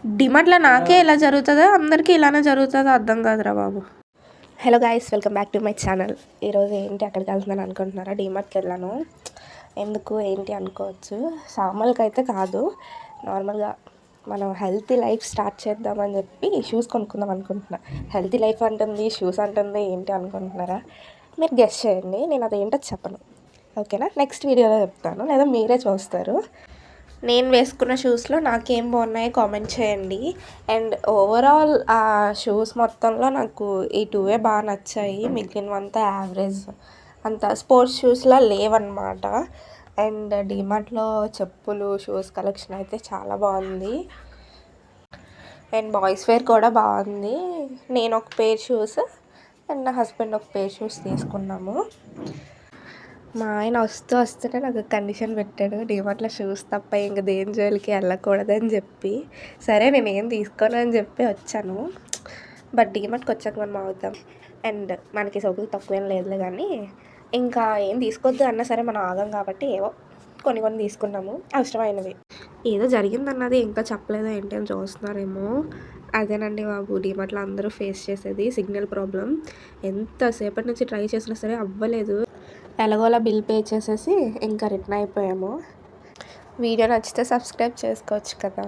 డిమార్ట్లో నాకే ఇలా జరుగుతుందో అందరికీ ఇలానే జరుగుతుందో అర్థం కాదురా బాబు. Hello guys, welcome back to my channel. ఈరోజు ఏంటి అక్కడికి వెళ్తున్నాను అనుకుంటున్నారా? డిమార్ట్కి వెళ్ళాను. ఎందుకు ఏంటి అనుకోవచ్చు. సామాన్లకి అయితే కాదు, నార్మల్గా మనం హెల్తీ లైఫ్ స్టార్ట్ చేద్దామని చెప్పి షూస్ కొనుక్కుందాం అనుకుంటున్నా. హెల్తీ లైఫ్ అంటుంది, షూస్ అంటుంది, ఏంటి అనుకుంటున్నారా? మీరు గెస్ చేయండి, నేను అదేంటో చెప్పను. ఓకేనా? నెక్స్ట్ వీడియోలో చెప్తాను, లేదా మీరే చూస్తారు. నేను వేసుకున్న షూస్లో నాకేం బాగున్నాయో కామెంట్ చేయండి. అండ్ ఓవరాల్ ఆ షూస్ మొత్తంలో నాకు ఈ టూవే బాగా నచ్చాయి. మిగిలినవంతా యావరేజ్, అంత స్పోర్ట్స్ షూస్లా లేవన్నమాట. అండ్ డిమార్ట్లో చెప్పులు, షూస్ కలెక్షన్ అయితే చాలా బాగుంది. అండ్ బాయ్స్ వేర్ కూడా బాగుంది. నేను ఒక పేర్ షూస్ అండ్ నా హస్బెండ్ ఒక పేర్ షూస్ తీసుకున్నాము. మా ఆయన వస్తూనే నాకు కండిషన్ పెట్టాడు, డిమార్ట్లో షూస్ తప్ప ఇంక దేని జోలికి వెళ్ళకూడదని చెప్పి. సరే నేను ఏం తీసుకోను అని చెప్పి వచ్చాను. బట్ డిమార్ట్కి వచ్చాక మనం అవుతాం. అండ్ మనకి సోకులు తక్కువేం లేదులే, కానీ ఇంకా ఏం తీసుకోవద్దు అన్నా సరే మనం ఆగం కాబట్టి ఏవో కొన్ని తీసుకున్నాము అవసరమైనవి. ఏదో జరిగిందన్నది ఇంకా చెప్పలేదో ఏంటి అని చూస్తున్నారేమో. అదేనండి బాబు, డిమార్ట్లో అందరూ ఫేస్ చేసేది సిగ్నల్ ప్రాబ్లం. ఎంతసేపటి నుంచి ట్రై చేసినా సరే అవ్వలేదు. ఎలాగోలా బిల్ పే చేసేసి ఇంకా రిటర్న్ అయిపోయాము. వీడియో నచ్చితే సబ్స్క్రైబ్ చేసుకోవచ్చు కదా.